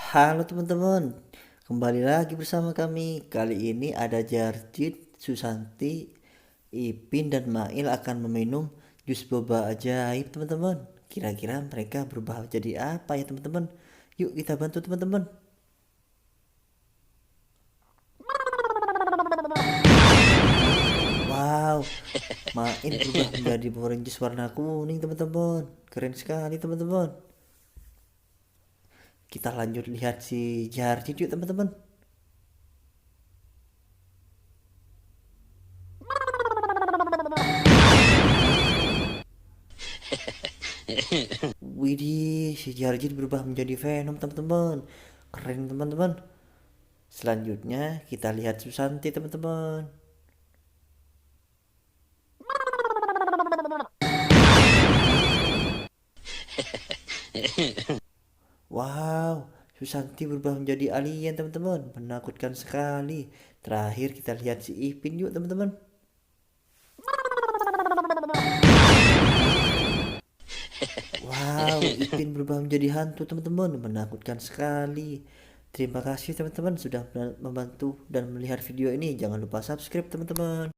Halo teman-teman, kembali lagi bersama kami. Kali ini ada Jarjit, Susanti, Ipin, dan Mail akan meminum jus boba ajaib teman-teman. Kira-kira mereka berubah jadi apa ya teman-teman? Yuk kita bantu teman-teman. Wow, Mail berubah menjadi orange jus warna kuning teman-teman. Keren sekali teman-teman. Kita lanjut lihat si Jarjit yuk teman-teman. Widih, si Jarjit berubah menjadi Venom teman-teman. Keren teman-teman. Selanjutnya kita lihat Susanti teman-teman. Wow, Susanti berubah menjadi alien teman-teman. Menakutkan sekali. Terakhir kita lihat si Ipin yuk teman-teman. Wow, Ipin berubah menjadi hantu teman-teman. Menakutkan sekali. Terima kasih teman-teman sudah membantu dan melihat video ini. Jangan lupa subscribe teman-teman.